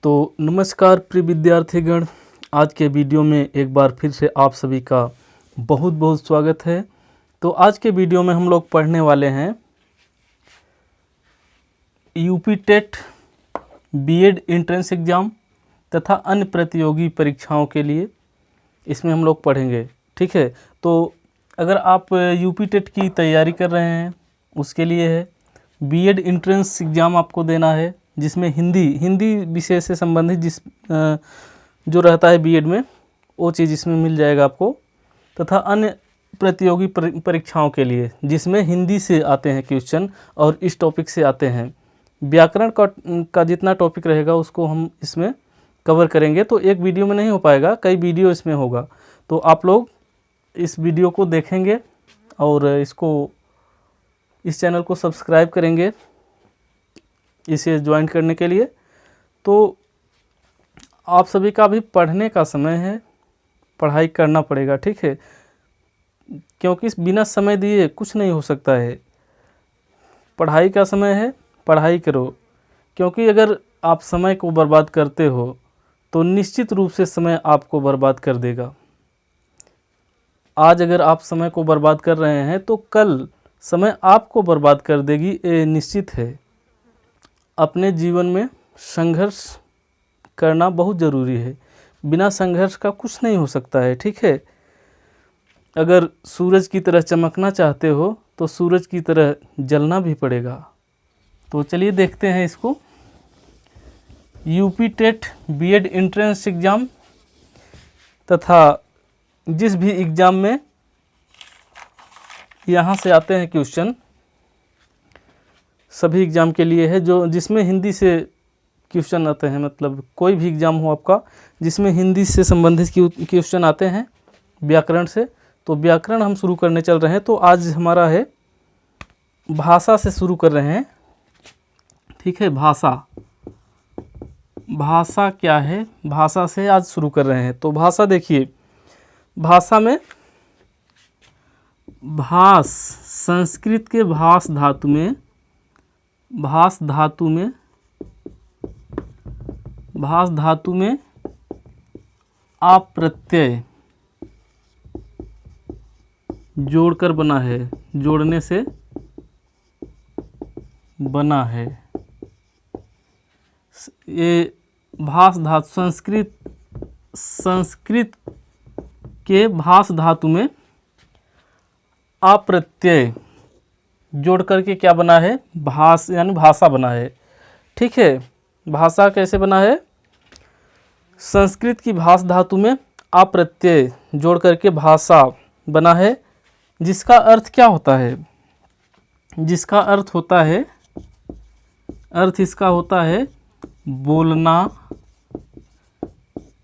तो नमस्कार प्रिय विद्यार्थीगण, आज के वीडियो में एक बार फिर से आप सभी का बहुत बहुत स्वागत है। तो आज के वीडियो में हम लोग पढ़ने वाले हैं UP TET, BEd entrance exam तथा अन्य प्रतियोगी परीक्षाओं के लिए इसमें हम लोग पढ़ेंगे। ठीक है, तो अगर आप यूपी टेट की तैयारी कर रहे हैं उसके लिए है, बीएड एंट्रेंस एग्ज़ाम आपको देना है जिसमें हिंदी विषय से संबंधित जो रहता है बीएड में वो चीज़ इसमें मिल जाएगा आपको, तथा अन्य प्रतियोगी परीक्षाओं के लिए जिसमें हिंदी से आते हैं क्वेश्चन और इस टॉपिक से आते हैं। व्याकरण का जितना टॉपिक रहेगा उसको हम इसमें कवर करेंगे, तो एक वीडियो में नहीं हो पाएगा, कई वीडियो इसमें होगा। तो आप लोग इस वीडियो को देखेंगे और इस चैनल को सब्सक्राइब करेंगे इसे ज्वाइन करने के लिए। तो आप सभी का भी पढ़ने का समय है, पढ़ाई करना पड़ेगा। ठीक है, क्योंकि बिना समय दिए कुछ नहीं हो सकता है। पढ़ाई का समय है, पढ़ाई करो, क्योंकि अगर आप समय को बर्बाद करते हो तो निश्चित रूप से समय आपको बर्बाद कर देगा। आज अगर आप समय को बर्बाद कर रहे हैं तो कल समय आपको बर्बाद कर देगी, ये निश्चित है। अपने जीवन में संघर्ष करना बहुत ज़रूरी है, बिना संघर्ष का कुछ नहीं हो सकता है। ठीक है, अगर सूरज की तरह चमकना चाहते हो तो सूरज की तरह जलना भी पड़ेगा। तो चलिए देखते हैं इसको। UP TET, BEd entrance exam तथा जिस भी एग्ज़ाम में यहाँ से आते हैं क्वेश्चन, सभी एग्ज़ाम के लिए है जो जिसमें हिंदी से क्वेश्चन आते हैं, मतलब कोई भी एग्ज़ाम हो आपका जिसमें हिंदी से संबंधित क्वेश्चन आते हैं व्याकरण से। तो व्याकरण हम शुरू करने चल रहे हैं। तो आज हमारा है भाषा से शुरू कर रहे हैं। ठीक है, भाषा क्या है, भाषा से आज शुरू कर रहे हैं। तो भाषा देखिए, भाषा में भास, संस्कृत के भास धातु में भास धातु में आप प्रत्यय जोड़कर बना है, जोड़ने से बना है। ये भास धातु संस्कृत के भास धातु में अप्रत्यय जोड़ करके क्या बना है, भास यानी भाषा बना है। ठीक है, भाषा कैसे बना है, संस्कृत की भास धातु में अप्रत्यय जोड़ करके भाषा बना है, जिसका अर्थ क्या होता है, जिसका अर्थ होता है, अर्थ इसका होता है बोलना,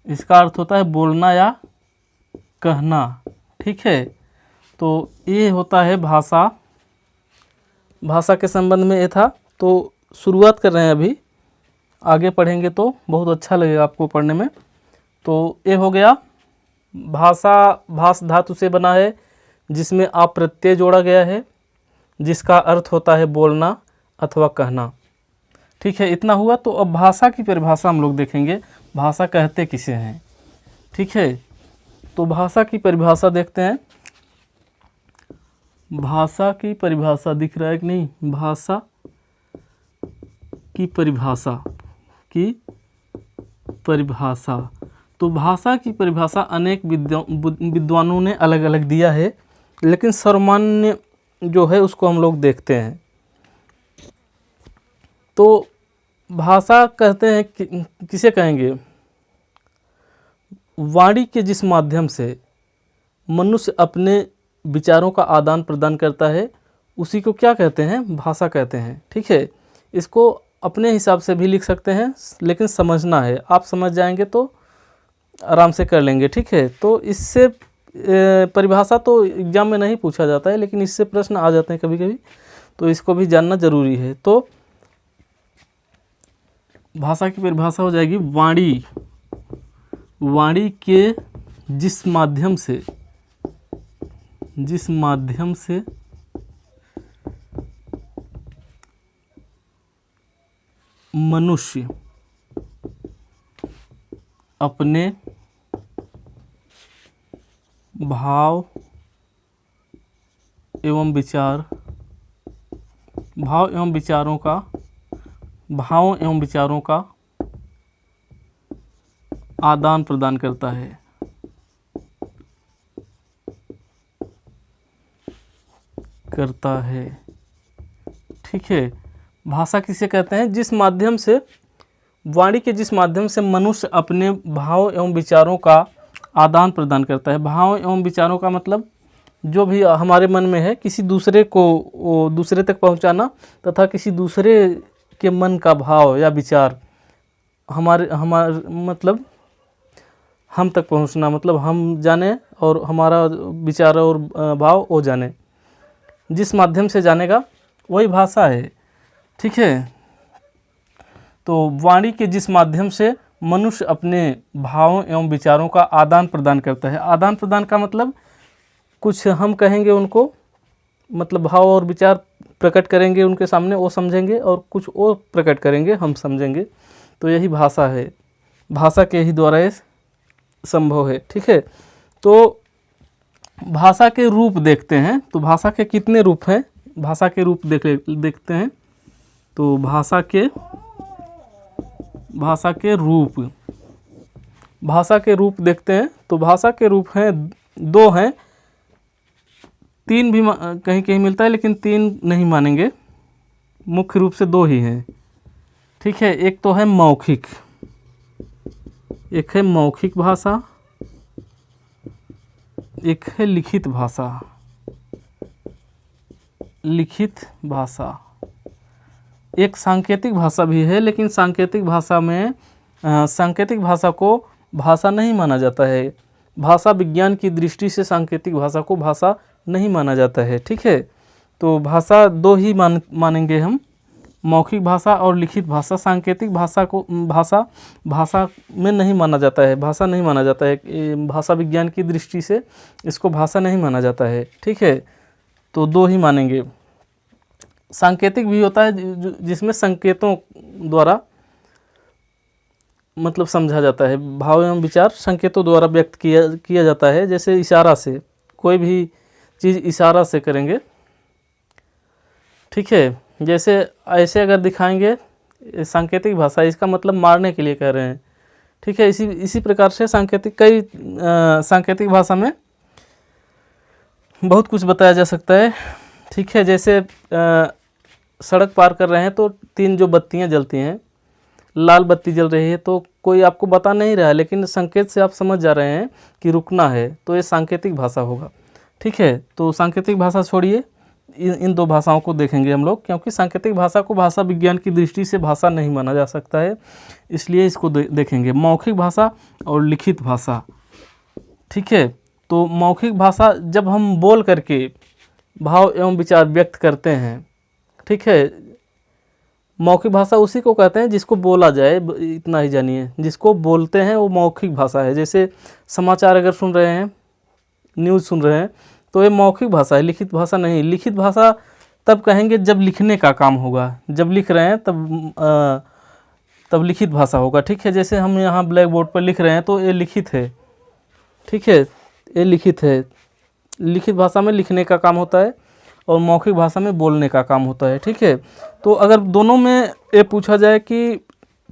इसका अर्थ होता है बोलना या कहना। ठीक है, तो ये होता है भाषा। भाषा के संबंध में ये था। तो शुरुआत कर रहे हैं, अभी आगे पढ़ेंगे तो बहुत अच्छा लगेगा आपको पढ़ने में। तो ये हो गया, भाषा भास धातु से बना है जिसमें आप प्रत्यय जोड़ा गया है, जिसका अर्थ होता है बोलना अथवा कहना। ठीक है, इतना हुआ। तो अब भाषा की परिभाषा हम लोग देखेंगे, भाषा कहते किसे हैं। ठीक है, तो भाषा की परिभाषा देखते हैं। भाषा की परिभाषा दिख रहा है कि नहीं, भाषा की परिभाषा तो भाषा की परिभाषा अनेक विद्वानों ने अलग अलग दिया है, लेकिन सर्वमान्य जो है उसको हम लोग देखते हैं। तो भाषा कहते हैं किसे कहेंगे, वाणी के जिस माध्यम से मनुष्य अपने विचारों का आदान प्रदान करता है उसी को क्या कहते हैं, भाषा कहते हैं। ठीक है, इसको अपने हिसाब से भी लिख सकते हैं, लेकिन समझना है, आप समझ जाएंगे तो आराम से कर लेंगे। ठीक है, तो इससे परिभाषा तो एग्जाम में नहीं पूछा जाता है, लेकिन इससे प्रश्न आ जाते हैं कभी कभी, तो इसको भी जानना जरूरी है। तो भाषा की परिभाषा हो जाएगी, वाणी के जिस माध्यम से मनुष्य अपने भाव एवं विचारों का आदान प्रदान करता है। ठीक है। भाषा किसे कहते हैं? जिस माध्यम से, वाणी के जिस माध्यम से मनुष्य अपने भाव एवं विचारों का आदान प्रदान करता है। भाव एवं विचारों का मतलब जो भी हमारे मन में है किसी दूसरे को वो दूसरे तक पहुंचाना, तथा किसी दूसरे के मन का भाव या विचार हमारे मतलब हम तक पहुंचना, मतलब हम जाने और हमारा विचार और भाव वो जाने। जिस माध्यम से जानेगा वही भाषा है। ठीक है। तो वाणी के जिस माध्यम से मनुष्य अपने भावों एवं विचारों का आदान प्रदान करता है। आदान प्रदान का मतलब कुछ हम कहेंगे उनको, मतलब भाव और विचार प्रकट करेंगे उनके सामने, वो समझेंगे, और कुछ और प्रकट करेंगे, हम समझेंगे। तो यही भाषा है। भाषा के ही द्वारा ये संभव है। ठीक है। तो भाषा के रूप देखते हैं। तो भाषा के कितने रूप हैं? भाषा के रूप देखते हैं। तो भाषा के रूप देखते हैं। तो भाषा के रूप हैं, दो हैं, तीन भी कहीं कहीं मिलता है, लेकिन तीन नहीं मानेंगे, मुख्य रूप से दो ही हैं। ठीक है। एक तो है मौखिक, एक है मौखिक भाषा, एक है लिखित भाषा। लिखित भाषा एक सांकेतिक भाषा भी है, लेकिन सांकेतिक भाषा को भाषा नहीं माना जाता है। भाषा विज्ञान की दृष्टि से सांकेतिक भाषा को भाषा नहीं माना जाता है। ठीक है। तो भाषा दो ही मानेंगे हम, मौखिक भाषा और लिखित भाषा। सांकेतिक भाषा को भाषा में नहीं माना जाता है, भाषा नहीं माना जाता है। भाषा विज्ञान की दृष्टि से इसको भाषा नहीं माना जाता है। ठीक है। तो दो ही मानेंगे। सांकेतिक भी होता है जिसमें संकेतों द्वारा मतलब समझा जाता है, भाव एवं विचार संकेतों द्वारा व्यक्त किया जाता है। जैसे इशारा से, कोई भी चीज़ इशारा से करेंगे। ठीक है। जैसे ऐसे अगर दिखाएंगे, सांकेतिक भाषा, इसका मतलब मारने के लिए कह रहे हैं। ठीक है। इसी प्रकार से सांकेतिक भाषा में बहुत कुछ बताया जा सकता है। ठीक है। जैसे सड़क पार कर रहे हैं तो तीन जो बत्तियां जलती हैं, लाल बत्ती जल रही है, तो कोई आपको बता नहीं रहा है, लेकिन संकेत से आप समझ जा रहे हैं कि रुकना है, तो ये सांकेतिक भाषा होगा। ठीक है। तो सांकेतिक भाषा छोड़िए, इन दो भाषाओं को देखेंगे हम लोग, क्योंकि सांकेतिक भाषा को भाषा विज्ञान की दृष्टि से भाषा नहीं माना जा सकता है, इसलिए इसको देखेंगे। मौखिक भाषा और लिखित भाषा। ठीक है। तो मौखिक भाषा जब हम बोल करके भाव एवं विचार व्यक्त करते हैं। ठीक है। मौखिक भाषा उसी को कहते हैं जिसको बोला जाए, इतना ही जानिए। जिसको बोलते हैं वो मौखिक भाषा है। जैसे समाचार अगर सुन रहे हैं, न्यूज़ सुन रहे हैं, तो ये मौखिक भाषा है, लिखित भाषा नहीं। लिखित भाषा तब कहेंगे जब लिखने का काम होगा, जब लिख रहे हैं तब लिखित भाषा होगा। ठीक है। जैसे हम यहाँ ब्लैक बोर्ड पर लिख रहे हैं तो ये लिखित है। ठीक है। ये लिखित है। लिखित भाषा में लिखने का काम होता है और मौखिक भाषा में बोलने का काम होता है। ठीक है। तो अगर दोनों में ये पूछा जाए कि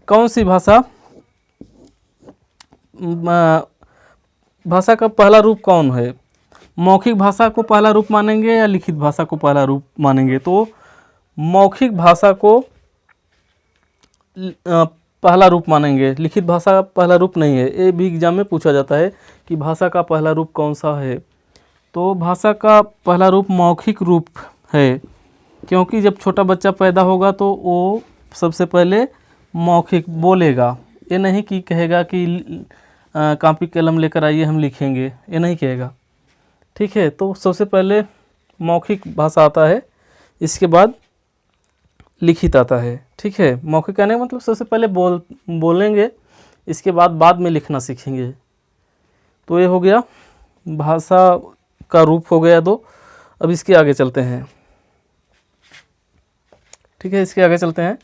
कौन सी भाषा का पहला रूप कौन है, मौखिक भाषा को पहला रूप मानेंगे या लिखित भाषा को पहला रूप मानेंगे, तो मौखिक भाषा को पहला रूप मानेंगे, लिखित भाषा पहला रूप नहीं है। ये भी एग्जाम में पूछा जाता है कि भाषा का पहला रूप कौन सा है। तो भाषा का पहला रूप मौखिक रूप है, क्योंकि जब छोटा बच्चा पैदा होगा तो वो सबसे पहले मौखिक बोलेगा। ये नहीं कि कहेगा कि कॉपी कलम लेकर आइए हम लिखेंगे, ये नहीं कहेगा। ठीक है। तो सबसे पहले मौखिक भाषा आता है, इसके बाद लिखित आता है। ठीक है। मौखिक कहने का मतलब सबसे पहले बोलेंगे, इसके बाद में लिखना सीखेंगे। तो ये हो गया भाषा का रूप हो गया दो। अब इसके आगे चलते हैं। ठीक है। इसके आगे चलते हैं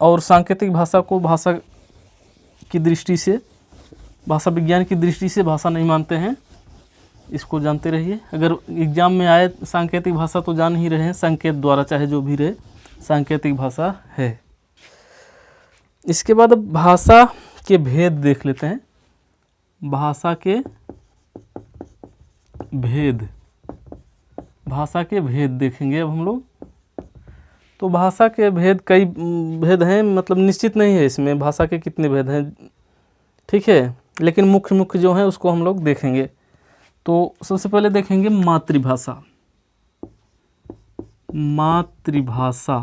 और सांकेतिक भाषा को भाषा की दृष्टि से, भाषा विज्ञान की दृष्टि से भाषा नहीं मानते हैं, इसको जानते रहिए। अगर एग्जाम में आए सांकेतिक भाषा तो जान ही रहे हैं, संकेत द्वारा चाहे जो भी रहे सांकेतिक भाषा है। इसके बाद अब भाषा के भेद देख लेते हैं। भाषा के भेद, भाषा के भेद देखेंगे अब हम लोग। तो भाषा के भेद कई भेद हैं, मतलब निश्चित नहीं है इसमें भाषा के कितने भेद हैं, ठीक है, लेकिन मुख्य मुख्य जो हैं उसको हम लोग देखेंगे। तो सबसे पहले देखेंगे मातृभाषा। मातृभाषा,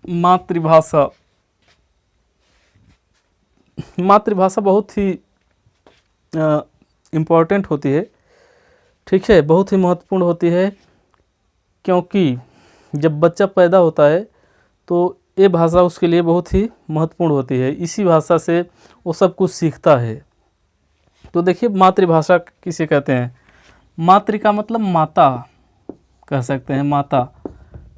मातृभाषा, मातृभाषा बहुत ही इम्पोर्टेंट होती है, ठीक है, बहुत ही महत्वपूर्ण होती है, क्योंकि जब बच्चा पैदा होता है तो ये भाषा उसके लिए बहुत ही महत्वपूर्ण होती है। इसी भाषा से वो सब कुछ सीखता है। तो देखिए मातृभाषा किसे कहते हैं। मातृ का मतलब माता कह सकते हैं, माता।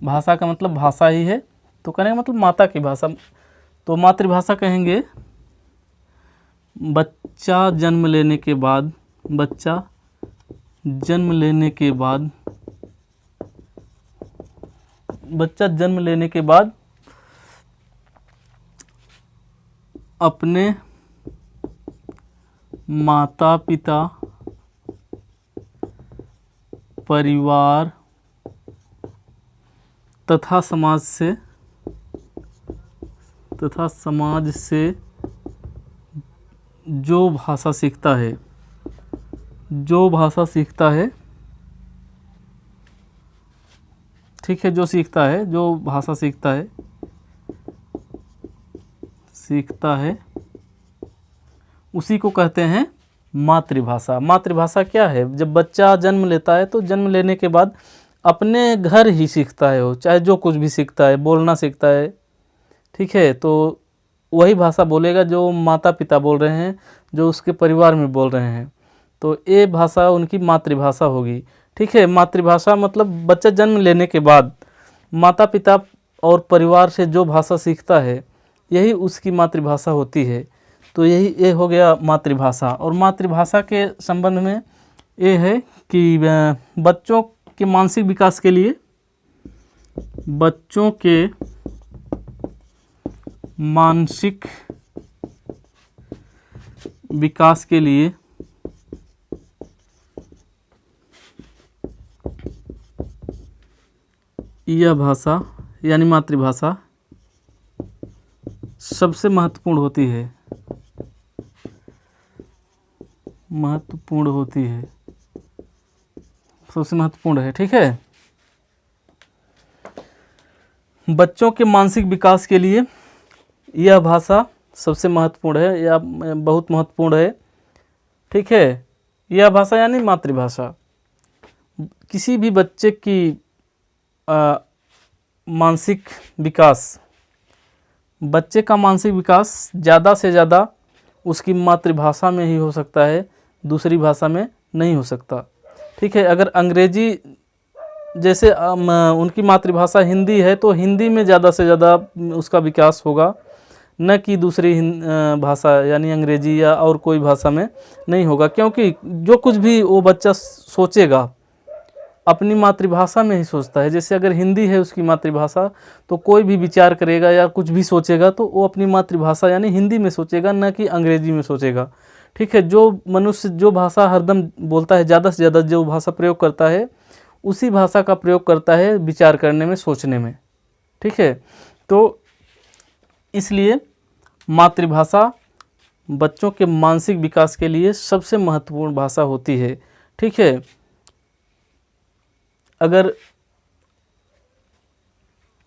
भाषा का मतलब भाषा ही है, तो कहने का मतलब माता की भाषा। तो मातृभाषा कहेंगे बच्चा जन्म लेने के बाद, बच्चा जन्म लेने के बाद, बच्चा जन्म लेने के बाद अपने माता पिता, परिवार तथा समाज से जो भाषा सीखता है, जो भाषा सीखता है, ठीक है, जो सीखता है, जो भाषा सीखता है उसी को कहते हैं मातृभाषा। मातृभाषा क्या है, जब बच्चा जन्म लेता है तो जन्म लेने के बाद अपने घर ही सीखता है, वो चाहे जो कुछ भी सीखता है, बोलना सीखता है, ठीक है, तो वही भाषा बोलेगा जो माता पिता बोल रहे हैं, जो उसके परिवार में बोल रहे हैं, तो ये भाषा उनकी मातृभाषा होगी, ठीक है। मातृभाषा मतलब बच्चा जन्म लेने के बाद माता पिता और परिवार से जो भाषा सीखता है यही उसकी मातृभाषा होती है। तो ये हो गया मातृभाषा। और मातृभाषा के संबंध में ये है कि बच्चों के मानसिक विकास के लिए, बच्चों के मानसिक विकास के लिए यह भाषा यानी मातृभाषा सबसे महत्वपूर्ण होती है, महत्वपूर्ण होती है, सबसे महत्वपूर्ण है, ठीक है। बच्चों के मानसिक विकास के लिए यह भाषा सबसे महत्वपूर्ण है या बहुत महत्वपूर्ण है, ठीक है। यह भाषा यानी मातृभाषा किसी भी बच्चे की मानसिक विकास, बच्चे का मानसिक विकास ज़्यादा से ज़्यादा उसकी मातृभाषा में ही हो सकता है, दूसरी भाषा में नहीं हो सकता, ठीक है। अगर अंग्रेजी जैसे उनकी मातृभाषा हिंदी है तो हिंदी में ज़्यादा से ज़्यादा उसका विकास होगा, न कि दूसरी भाषा यानी अंग्रेजी या और कोई भाषा में नहीं होगा, क्योंकि जो कुछ भी वो बच्चा सोचेगा अपनी मातृभाषा में ही सोचता है। जैसे अगर हिंदी है उसकी मातृभाषा तो कोई भी विचार करेगा या कुछ भी सोचेगा तो वो अपनी मातृभाषा यानी हिंदी में सोचेगा, न कि अंग्रेजी में सोचेगा, ठीक है। जो मनुष्य जो भाषा हरदम बोलता है, ज़्यादा से ज़्यादा जो भाषा प्रयोग करता है उसी भाषा का प्रयोग करता है विचार करने में, सोचने में, ठीक है। तो इसलिए मातृभाषा बच्चों के मानसिक विकास के लिए सबसे महत्वपूर्ण भाषा होती है, ठीक है। अगर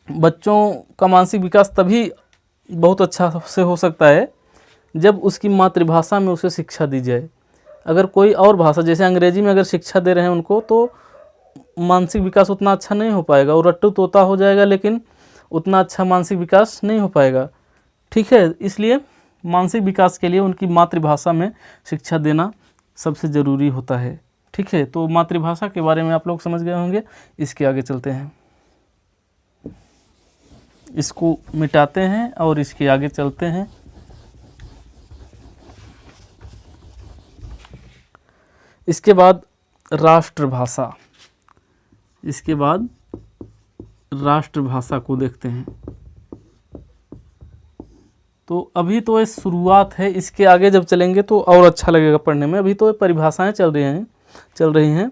बच्चों का मानसिक विकास तभी बहुत अच्छा से हो सकता है जब उसकी मातृभाषा में उसे शिक्षा दी जाए। अगर कोई और भाषा जैसे अंग्रेजी में अगर शिक्षा दे रहे हैं उनको तो मानसिक विकास उतना अच्छा नहीं हो पाएगा, वो रट्टू तोता हो जाएगा लेकिन उतना अच्छा मानसिक विकास नहीं हो पाएगा, ठीक है। इसलिए मानसिक विकास के लिए उनकी मातृभाषा में शिक्षा देना सबसे ज़रूरी होता है, ठीक है। तो मातृभाषा के बारे में आप लोग समझ गए होंगे, इसके आगे चलते हैं। इसको मिटाते हैं और इसके आगे चलते हैं। इसके बाद राष्ट्रभाषा, इसके बाद राष्ट्रभाषा को देखते हैं। तो अभी तो ये शुरुआत है, इसके आगे जब चलेंगे तो और अच्छा लगेगा पढ़ने में। अभी तो ये परिभाषाएं चल रही हैं,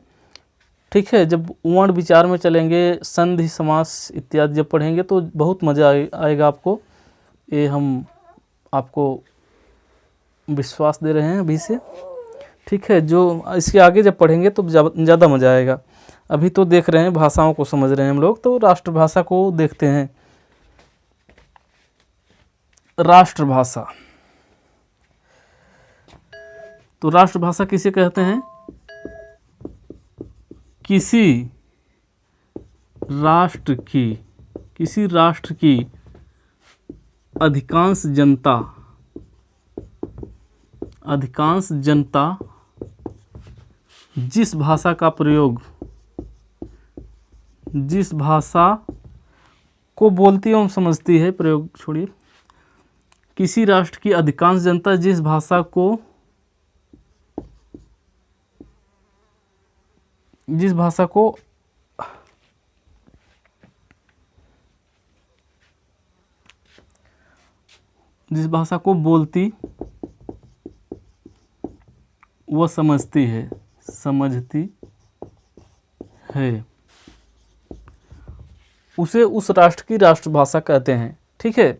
ठीक है। जब वर्ण विचार में चलेंगे, संधि समास इत्यादि जब पढ़ेंगे तो बहुत मज़ा आएगा आपको। ये हम आपको विश्वास दे रहे हैं अभी से, ठीक है। जो इसके आगे जब पढ़ेंगे तो ज़्यादा मज़ा आएगा। अभी तो देख रहे हैं, भाषाओं को समझ रहे हैं हम लोग, तो राष्ट्रभाषा को देखते हैं। राष्ट्रभाषा, तो राष्ट्रभाषा किसे कहते हैं? किसी राष्ट्र की अधिकांश जनता जिस भाषा को बोलती एवं समझती है, प्रयोग छोड़िए, किसी राष्ट्र की अधिकांश जनता जिस भाषा को बोलती व समझती है उसे उस राष्ट्र की राष्ट्रभाषा कहते हैं, ठीक है।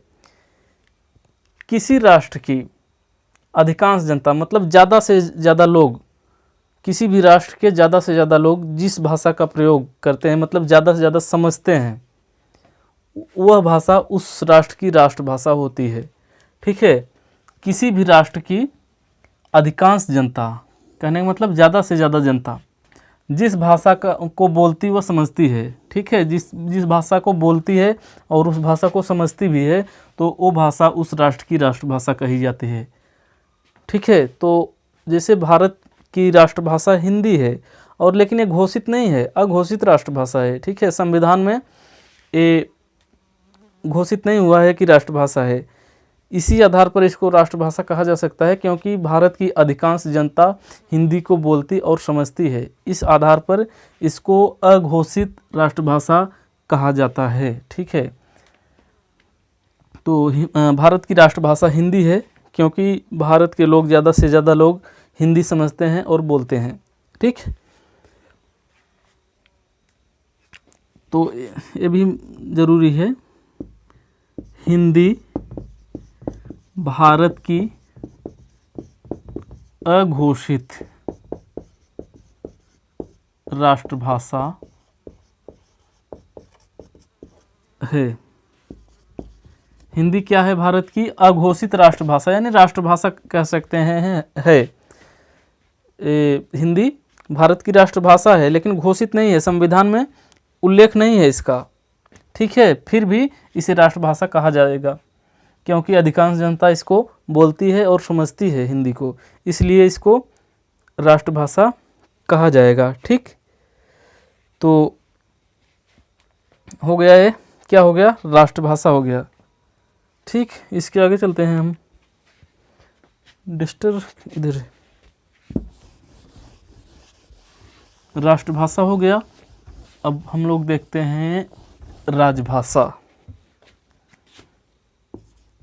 किसी राष्ट्र की अधिकांश जनता मतलब ज़्यादा से ज़्यादा लोग, किसी भी राष्ट्र के ज़्यादा से ज़्यादा लोग जिस भाषा का प्रयोग करते हैं, मतलब ज़्यादा से ज़्यादा समझते हैं, वह भाषा उस राष्ट्र की राष्ट्रभाषा होती है, ठीक है। किसी भी राष्ट्र की अधिकांश जनता, कहने का मतलब ज़्यादा से ज़्यादा जनता जिस भाषा को बोलती व समझती है, ठीक है। जिस भाषा को बोलती है और उस भाषा को समझती भी है, तो वो भाषा उस राष्ट्र की राष्ट्रभाषा कही जाती है, ठीक है। तो जैसे भारत की राष्ट्रभाषा हिंदी है, और लेकिन ये घोषित नहीं है, अघोषित राष्ट्रभाषा है, ठीक है। संविधान में ये घोषित नहीं हुआ है कि राष्ट्रभाषा है। इसी आधार पर इसको राष्ट्रभाषा कहा जा सकता है, क्योंकि भारत की अधिकांश जनता हिंदी को बोलती और समझती है। इस आधार पर इसको अघोषित राष्ट्रभाषा कहा जाता है, ठीक है। तो भारत की राष्ट्रभाषा हिंदी है, क्योंकि भारत के लोग ज़्यादा से ज़्यादा लोग हिंदी समझते हैं और बोलते हैं, ठीक। तो ये भी ज़रूरी है, हिंदी भारत की अघोषित राष्ट्रभाषा है। हिंदी क्या है? भारत की अघोषित राष्ट्रभाषा, यानी राष्ट्रभाषा कह सकते हैं है। हिंदी भारत की राष्ट्रभाषा है, लेकिन घोषित नहीं है, संविधान में उल्लेख नहीं है इसका, ठीक है। फिर भी इसे राष्ट्रभाषा कहा जाएगा, क्योंकि अधिकांश जनता इसको बोलती है और समझती है हिंदी को, इसलिए इसको राष्ट्रभाषा कहा जाएगा, ठीक। तो हो गया, ये क्या हो गया? राष्ट्रभाषा हो गया, ठीक। इसके आगे चलते हैं हम। डिस्टर इधर, राष्ट्रभाषा हो गया। अब हम लोग देखते हैं राजभाषा।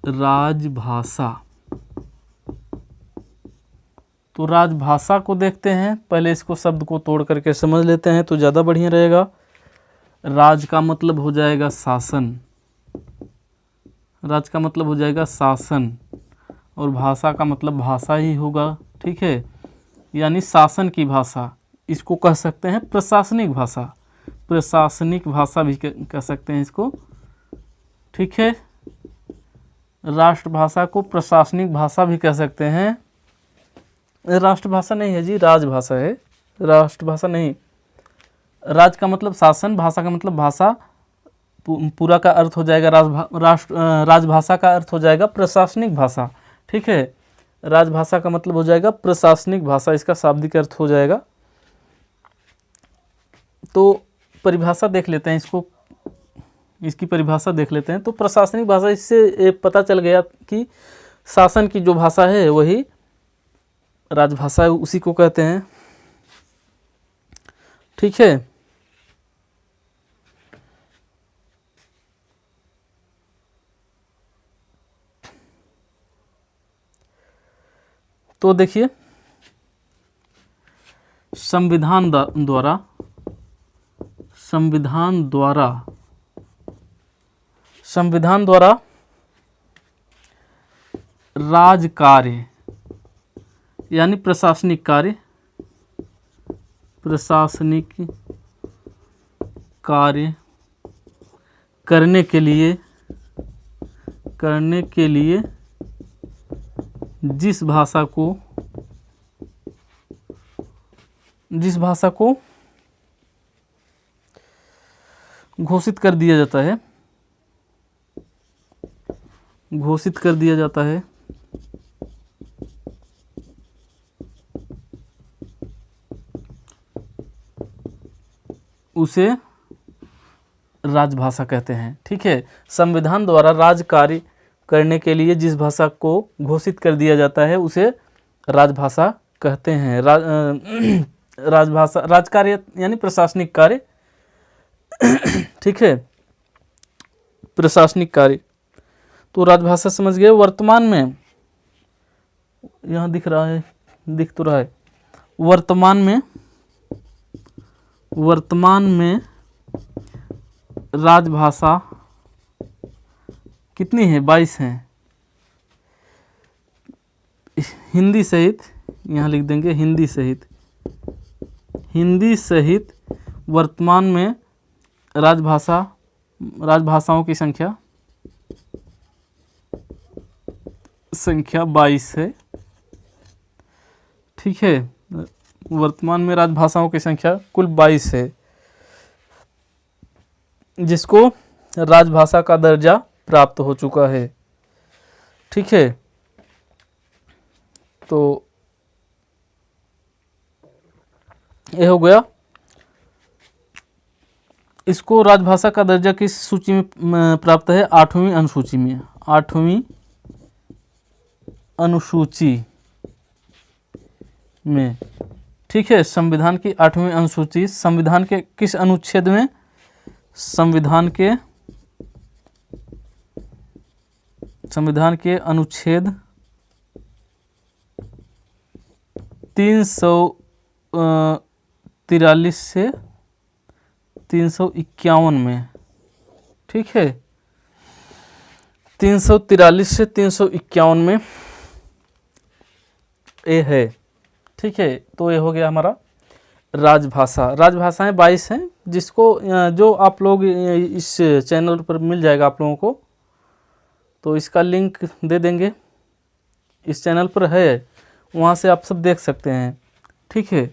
राजभाषा, तो राजभाषा को देखते हैं। पहले इसको शब्द को तोड़ करके समझ लेते हैं तो ज़्यादा बढ़िया रहेगा। राज का मतलब हो जाएगा शासन, राज का मतलब हो जाएगा शासन, और भाषा का मतलब भाषा ही होगा, ठीक है। यानी शासन की भाषा, इसको कह सकते हैं प्रशासनिक भाषा, प्रशासनिक भाषा भी कह सकते हैं इसको, ठीक है। राष्ट्रभाषा को प्रशासनिक भाषा भी कह सकते हैं। राष्ट्रभाषा नहीं है जी, राजभाषा है, राष्ट्रभाषा नहीं। राज का मतलब शासन, भाषा का मतलब भाषा, पूरा का अर्थ हो जाएगा राजभाषा का अर्थ हो जाएगा प्रशासनिक भाषा, ठीक है। राजभाषा का मतलब हो जाएगा प्रशासनिक भाषा, इसका शाब्दिक अर्थ हो जाएगा। तो परिभाषा देख लेते हैं, इसको इसकी परिभाषा देख लेते हैं। तो प्रशासनिक भाषा, इससे पता चल गया कि शासन की जो भाषा है वही राजभाषा है, उसी को कहते हैं। ठीक है, तो देखिए संविधान द्वारा राज कार्य यानी प्रशासनिक कार्य करने के लिए जिस भाषा को घोषित कर दिया जाता है उसे राजभाषा कहते हैं। ठीक है, संविधान द्वारा राज कार्य करने के लिए जिस भाषा को घोषित कर दिया जाता है उसे राजभाषा कहते हैं। राजभाषा, राजकार्य यानी प्रशासनिक कार्य। ठीक है, प्रशासनिक कार्य तो राजभाषा समझ गए। वर्तमान में यहाँ दिख तो रहा है वर्तमान में राजभाषा कितनी है? 22 हैं। हिंदी सहित, यहाँ लिख देंगे हिंदी सहित वर्तमान में राजभाषाओं की संख्या 22 है। ठीक है, वर्तमान में राजभाषाओं की संख्या कुल 22 है, जिसको राजभाषा का दर्जा प्राप्त हो चुका है। ठीक है, तो यह हो गया। इसको राजभाषा का दर्जा किस सूची में प्राप्त है? 8वीं अनुसूची में। 8वीं अनुसूची में। ठीक है, संविधान की 8वीं अनुसूची संविधान के किस अनुच्छेद में? संविधान के अनुच्छेद 343 से 351 में। ठीक है, 343 से 351 में ये है। ठीक है, तो ये हो गया हमारा राजभाषा। राजभाषाएं 22 हैं, जिसको जो आप लोग इस चैनल पर मिल जाएगा आप लोगों को, तो इसका लिंक दे देंगे। इस चैनल पर है, वहाँ से आप सब देख सकते हैं। ठीक है,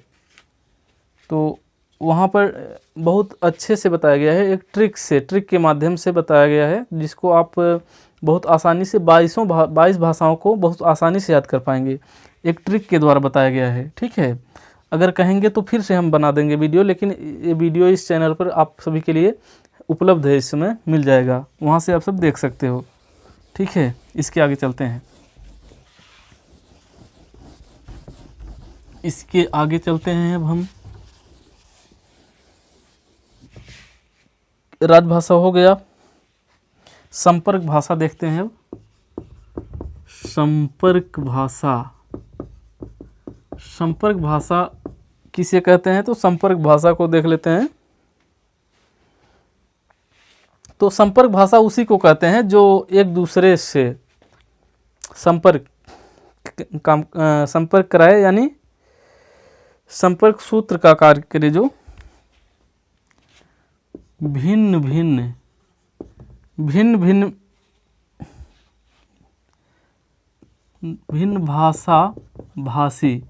तो वहाँ पर बहुत अच्छे से बताया गया है, एक ट्रिक के माध्यम से बताया गया है, जिसको आप बहुत आसानी से 22 भाषाओं को बहुत आसानी से याद कर पाएंगे। एक ट्रिक के द्वारा बताया गया है। ठीक है, अगर कहेंगे तो फिर से हम बना देंगे वीडियो, लेकिन ये वीडियो इस चैनल पर आप सभी के लिए उपलब्ध है, इस समय मिल जाएगा, वहाँ से आप सब देख सकते हो। ठीक है, इसके आगे चलते हैं। अब हम राजभाषा हो गया, संपर्क भाषा देखते हैं। अब संपर्क भाषा किसे कहते हैं? तो संपर्क भाषा को देख लेते हैं। तो संपर्क भाषा उसी को कहते हैं जो एक दूसरे से संपर्क कराए, यानी संपर्क सूत्र का कार्य करे, जो भिन्न भाषा भाषी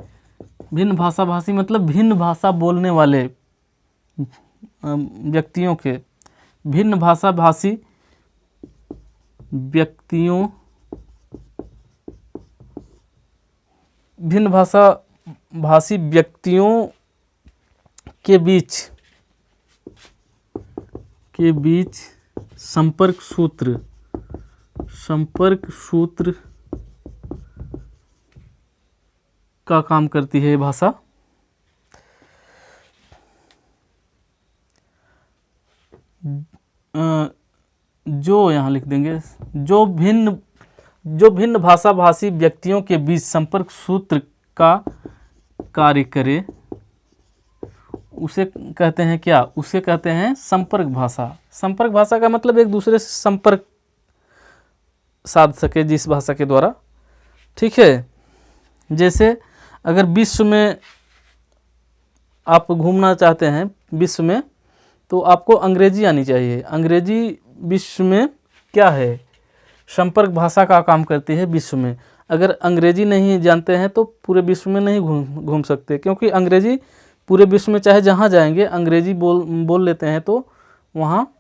मतलब भिन्न भाषा बोलने वाले व्यक्तियों के, भिन्न भाषा भाषी व्यक्तियों के बीच संपर्क सूत्र का काम करती है ये भाषा। जो यहाँ लिख देंगे, जो भिन्न भाषा भाषी व्यक्तियों के बीच संपर्क सूत्र का कार्य करे उसे कहते हैं क्या? उसे कहते हैं संपर्क भाषा। संपर्क भाषा का मतलब एक दूसरे से संपर्क साध सके जिस भाषा के द्वारा, ठीक है। जैसे अगर विश्व में आप घूमना चाहते हैं विश्व में, तो आपको अंग्रेजी आनी चाहिए। अंग्रेजी विश्व में क्या है? संपर्क भाषा का काम करती है विश्व में। अगर अंग्रेजी नहीं जानते हैं तो पूरे विश्व में नहीं घूम सकते, क्योंकि अंग्रेजी पूरे विश्व में चाहे जहाँ जाएंगे अंग्रेजी बोल लेते हैं तो वहाँ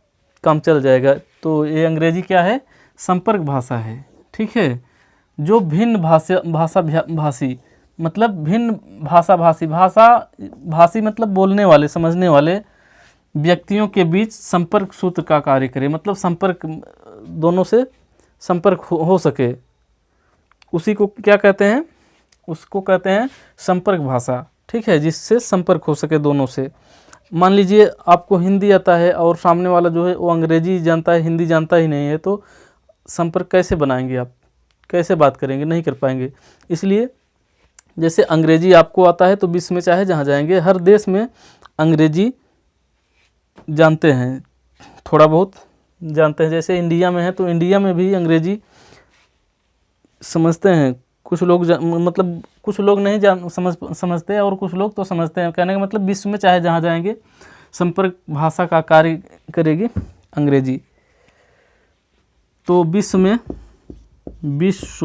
काम चल जाएगा। तो ये अंग्रेजी क्या है? संपर्क भाषा है, ठीक है। जो भिन्न भाषा भाषी मतलब भिन्न भाषा भाषी मतलब बोलने वाले, समझने वाले व्यक्तियों के बीच संपर्क सूत्र का कार्य करे, मतलब संपर्क दोनों से संपर्क हो सके, उसी को क्या कहते हैं? उसको कहते हैं संपर्क भाषा, ठीक है, जिससे संपर्क हो सके दोनों से। मान लीजिए आपको हिंदी आता है और सामने वाला जो है वो अंग्रेजी जानता है, हिंदी जानता ही नहीं है, तो संपर्क कैसे बनाएंगे आप? कैसे बात करेंगे? नहीं कर पाएंगे। इसलिए जैसे अंग्रेजी आपको आता है तो विश्व में चाहे जहाँ जाएंगे हर देश में अंग्रेजी जानते हैं, थोड़ा बहुत जानते हैं। जैसे इंडिया में है तो इंडिया में भी अंग्रेजी समझते हैं कुछ लोग, मतलब कुछ लोग नहीं समझते और कुछ लोग तो समझते हैं। कहने का मतलब विश्व में चाहे जहाँ जाएंगे संपर्क भाषा का कार्य करेगी अंग्रेजी। तो विश्व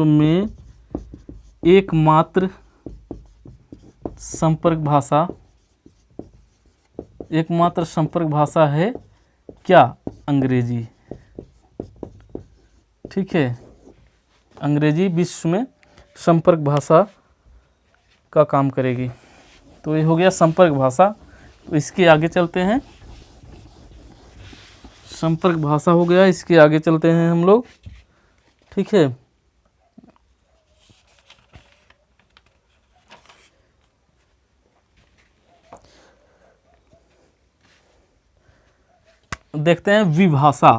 में एकमात्र संपर्क भाषा है क्या? अंग्रेजी, ठीक है। अंग्रेजी विश्व में संपर्क भाषा का काम करेगी। तो ये हो गया संपर्क भाषा। तो इसके आगे चलते हैं। संपर्क भाषा हो गया, इसके आगे चलते हैं हम लोग, ठीक है। देखते हैं विभाषा।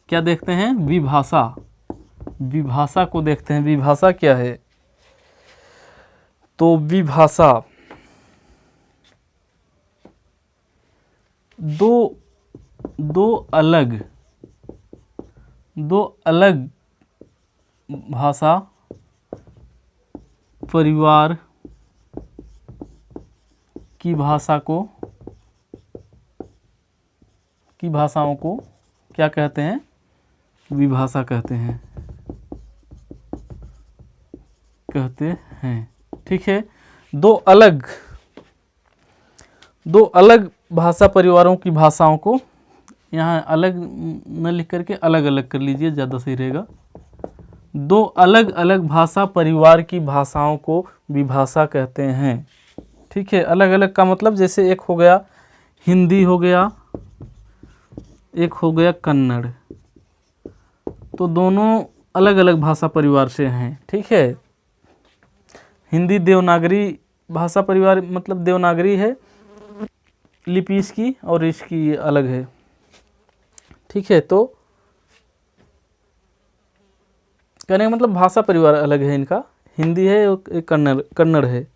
क्या देखते हैं? विभाषा। विभाषा को देखते हैं। विभाषा क्या है? तो विभाषा दो अलग भाषा परिवार की भाषाओं को क्या कहते हैं? विभाषा कहते हैं, ठीक है। दो अलग भाषा परिवारों की भाषाओं को, यहाँ अलग न लिख करके अलग अलग कर लीजिए, ज़्यादा सही रहेगा। दो अलग अलग भाषा परिवार की भाषाओं को विभाषा कहते हैं, ठीक है। अलग अलग का मतलब जैसे एक हो गया हिंदी, हो गया एक हो गया कन्नड़, तो दोनों अलग अलग भाषा परिवार से हैं, ठीक है। हिंदी देवनागरी भाषा परिवार, मतलब देवनागरी है लिपि इसकी और इसकी अलग है, ठीक है। तो कहने का मतलब भाषा परिवार अलग है इनका, हिंदी है एक कन्नड़ है,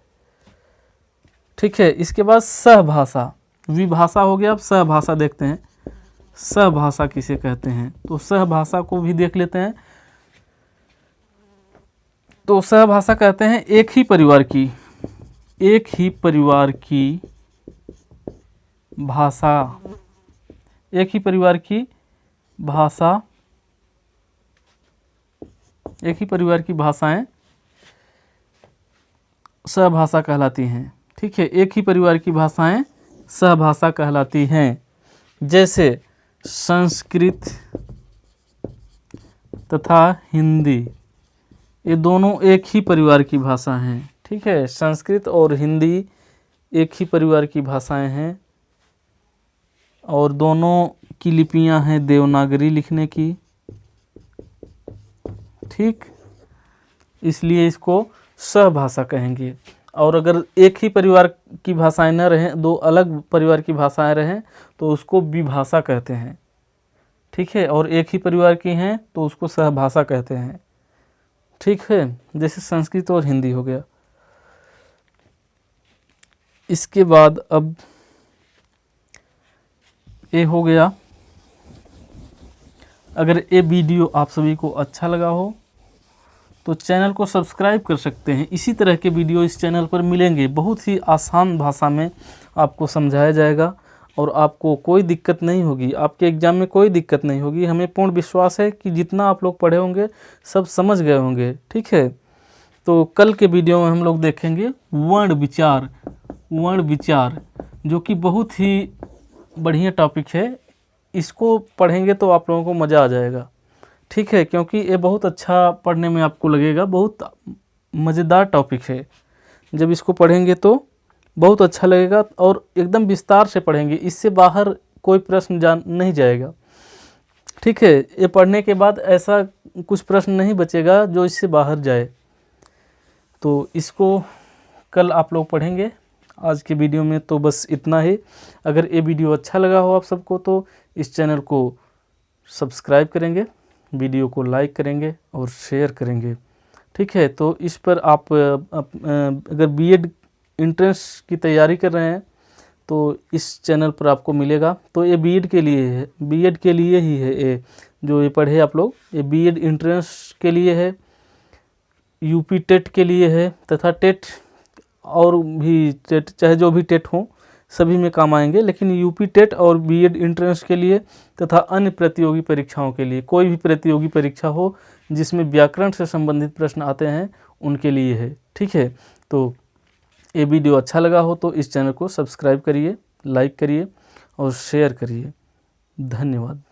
ठीक है। इसके बाद सहभाषा। विभाषा हो गया, अब सहभाषा देखते हैं। सहभाषा किसे कहते हैं? तो सहभाषा को भी देख लेते हैं। तो सहभाषा कहते हैं एक ही परिवार की भाषा, एक ही परिवार की भाषाएं सहभाषा कहलाती हैं, ठीक है। एक ही परिवार की भाषाएं सहभाषा कहलाती हैं। जैसे संस्कृत तथा हिंदी, ये दोनों एक ही परिवार की भाषा हैं, ठीक है। संस्कृत और हिंदी एक ही परिवार की भाषाएं हैं और दोनों की लिपियां हैं देवनागरी लिखने की, ठीक, इसलिए इसको सहभाषा कहेंगे। और अगर एक ही परिवार की भाषाएं न रहें, दो अलग परिवार की भाषाएं रहें, तो उसको विभाषा कहते हैं, ठीक है। और एक ही परिवार की हैं तो उसको सहभाषा कहते हैं, ठीक है। जैसे संस्कृत और हिंदी हो गया। इसके बाद अब ये हो गया। अगर ये वीडियो आप सभी को अच्छा लगा हो तो चैनल को सब्सक्राइब कर सकते हैं। इसी तरह के वीडियो इस चैनल पर मिलेंगे, बहुत ही आसान भाषा में आपको समझाया जाएगा और आपको कोई दिक्कत नहीं होगी, आपके एग्ज़ाम में कोई दिक्कत नहीं होगी। हमें पूर्ण विश्वास है कि जितना आप लोग पढ़े होंगे सब समझ गए होंगे, ठीक है। तो कल के वीडियो में हम लोग देखेंगे वर्ण विचार, वर्ण विचार जो कि बहुत ही बढ़िया टॉपिक है। इसको पढ़ेंगे तो आप लोगों को मज़ा आ जाएगा, ठीक है, क्योंकि ये बहुत अच्छा पढ़ने में आपको लगेगा, बहुत मज़ेदार टॉपिक है। जब इसको पढ़ेंगे तो बहुत अच्छा लगेगा और एकदम विस्तार से पढ़ेंगे, इससे बाहर कोई प्रश्न नहीं जाएगा, ठीक है। ये पढ़ने के बाद ऐसा कुछ प्रश्न नहीं बचेगा जो इससे बाहर जाए। तो इसको कल आप लोग पढ़ेंगे। आज के वीडियो में तो बस इतना ही। अगर ये वीडियो अच्छा लगा हो आप सबको तो इस चैनल को सब्सक्राइब करेंगे, वीडियो को लाइक करेंगे और शेयर करेंगे, ठीक है। तो इस पर आप अगर बीएड एंट्रेंस की तैयारी कर रहे हैं तो इस चैनल पर आपको मिलेगा। तो ये बीएड के लिए है, बीएड के लिए ही है। ये जो ये पढ़े आप लोग, ये बीएड एंट्रेंस के लिए है, यूपी टेट के लिए है, तथा टेट और भी टेट, चाहे जो भी टेट हो सभी में काम आएंगे। लेकिन यूपी टेट और बीएड एंट्रेंस के लिए तथा अन्य प्रतियोगी परीक्षाओं के लिए, कोई भी प्रतियोगी परीक्षा हो जिसमें व्याकरण से संबंधित प्रश्न आते हैं उनके लिए है, ठीक है। तो ये वीडियो अच्छा लगा हो तो इस चैनल को सब्सक्राइब करिए, लाइक करिए और शेयर करिए। धन्यवाद।